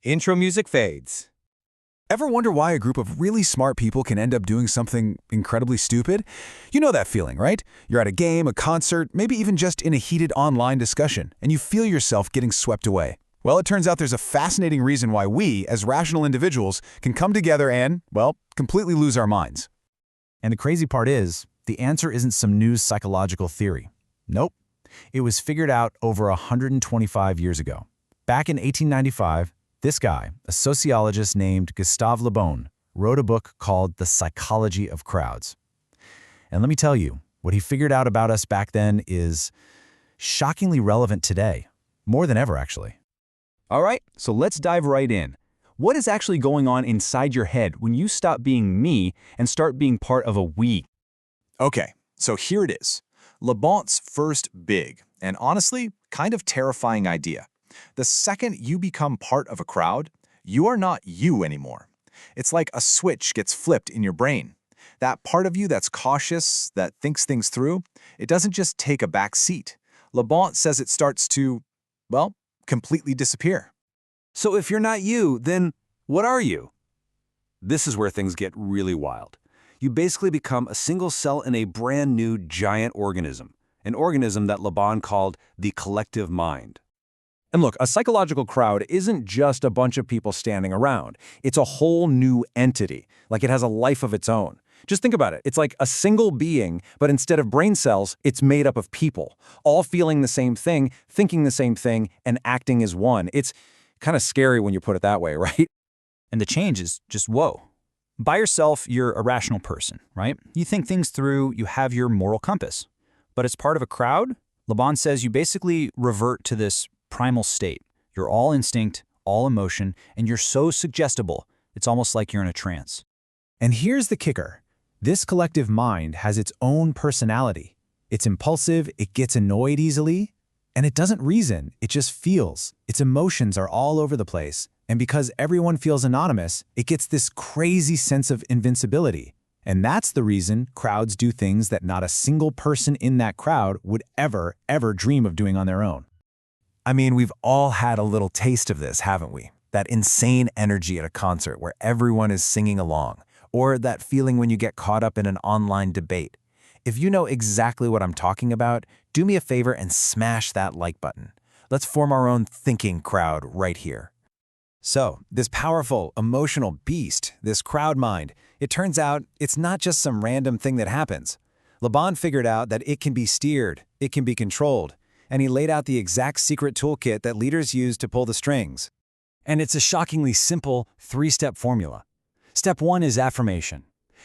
Intro music fades. Ever wonder why a group of really smart people can end up doing something incredibly stupid? You know that feeling, right? You're at a game, a concert, maybe even just in a heated online discussion, and you feel yourself getting swept away. Well, it turns out there's a fascinating reason why we, as rational individuals, can come together and, well, completely lose our minds. And the crazy part is, the answer isn't some new psychological theory. Nope. It was figured out over 125 years ago. Back in 1895, this guy, a sociologist named Gustave Le Bon, wrote a book called The Psychology of Crowds. And let me tell you, what he figured out about us back then is shockingly relevant today, more than ever actually. All right, so let's dive right in. What is actually going on inside your head when you stop being me and start being part of a we? Okay, so here it is. Le Bon's first big, and honestly, kind of terrifying idea. The second you become part of a crowd, you are not you anymore. It's like a switch gets flipped in your brain. That part of you that's cautious, that thinks things through, it doesn't just take a back seat. Le Bon says it starts to, well, completely disappear. So if you're not you, then what are you? This is where things get really wild. You basically become a single cell in a brand new giant organism, an organism that Le Bon called the collective mind. And look, a psychological crowd isn't just a bunch of people standing around. It's a whole new entity, like it has a life of its own. Just think about it. It's like a single being, but instead of brain cells, it's made up of people, all feeling the same thing, thinking the same thing, and acting as one. It's kind of scary when you put it that way, right? And the change is just whoa. By yourself, you're a rational person, right? You think things through, you have your moral compass. But as part of a crowd, Le Bon says you basically revert to this primal state. You're all instinct, all emotion, and you're so suggestible, it's almost like you're in a trance. And here's the kicker. This collective mind has its own personality. It's impulsive, it gets annoyed easily, and it doesn't reason, it just feels. Its emotions are all over the place, and because everyone feels anonymous, it gets this crazy sense of invincibility. And that's the reason crowds do things that not a single person in that crowd would ever dream of doing on their own. I mean, we've all had a little taste of this, haven't we? That insane energy at a concert where everyone is singing along, or that feeling when you get caught up in an online debate. If you know exactly what I'm talking about, do me a favor and smash that like button. Let's form our own thinking crowd right here. So, this powerful, emotional beast, this crowd mind, it turns out it's not just some random thing that happens. Le Bon figured out that it can be steered, it can be controlled, and he laid out the exact secret toolkit that leaders use to pull the strings. And it's a shockingly simple three-step formula. Step 1 is affirmation.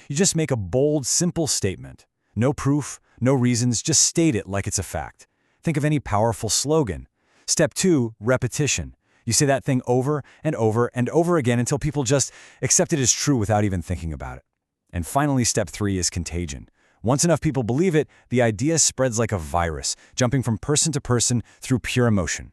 You just make a bold, simple statement. No proof, no reasons, just state it like it's a fact. Think of any powerful slogan. Step 2, repetition. You say that thing over and over and over again until people just accept it as true without even thinking about it. And finally, step 3 is contagion. Once enough people believe it, the idea spreads like a virus, jumping from person to person through pure emotion.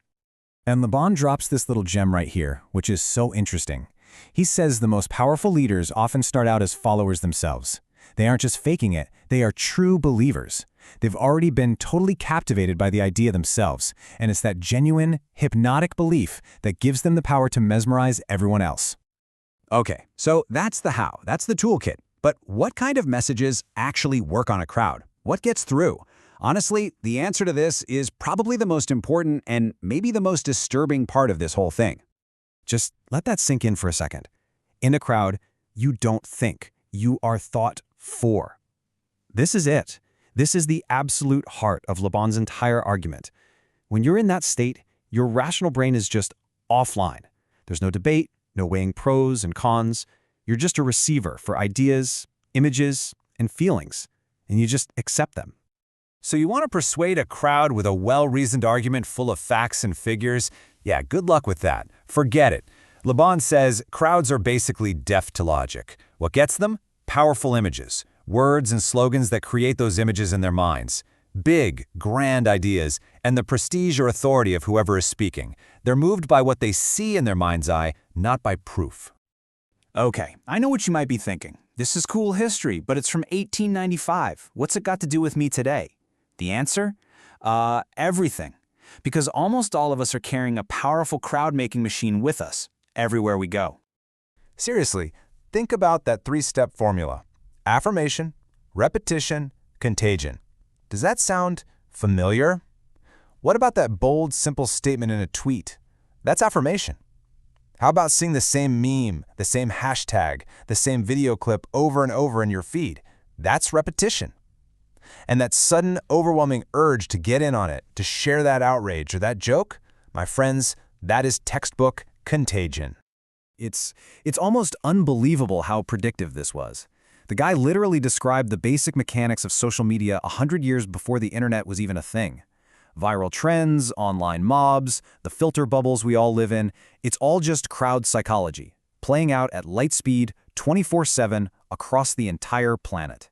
And Le Bon drops this little gem right here, which is so interesting. He says the most powerful leaders often start out as followers themselves. They aren't just faking it, they are true believers. They've already been totally captivated by the idea themselves, and it's that genuine, hypnotic belief that gives them the power to mesmerize everyone else. Okay, so that's the how, that's the toolkit. But what kind of messages actually work on a crowd? What gets through? Honestly, the answer to this is probably the most important and maybe the most disturbing part of this whole thing. Just let that sink in for a second. In a crowd, you don't think. You are thought for. This is it. This is the absolute heart of Le Bon's entire argument. When you're in that state, your rational brain is just offline. There's no debate, no weighing pros and cons. You're just a receiver for ideas, images, and feelings, and you just accept them. So you want to persuade a crowd with a well-reasoned argument full of facts and figures? Yeah, good luck with that. Forget it. Le Bon says crowds are basically deaf to logic. What gets them? Powerful images, words and slogans that create those images in their minds. Big, grand ideas, and the prestige or authority of whoever is speaking. They're moved by what they see in their mind's eye, not by proof. Okay, I know what you might be thinking. This is cool history, but it's from 1895. What's it got to do with me today? The answer? Everything. Because almost all of us are carrying a powerful crowd-making machine with us. everywhere we go. Seriously, think about that three-step formula. Affirmation, repetition, contagion. Does that sound familiar? What about that bold, simple statement in a tweet? That's affirmation. How about seeing the same meme, the same hashtag, the same video clip over and over in your feed? That's repetition. And that sudden, overwhelming urge to get in on it, to share that outrage or that joke, my friends, that is textbook contagion. It's almost unbelievable how predictive this was. The guy literally described the basic mechanics of social media 100 years before the internet was even a thing. Viral trends, online mobs, the filter bubbles we all live in, it's all just crowd psychology, playing out at light speed 24/7 across the entire planet.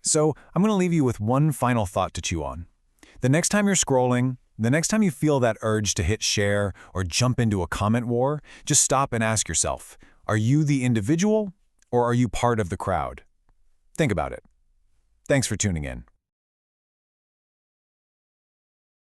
So I'm going to leave you with one final thought to chew on. The next time you're scrolling, the next time you feel that urge to hit share or jump into a comment war, just stop and ask yourself, are you the individual or are you part of the crowd? Think about it. Thanks for tuning in.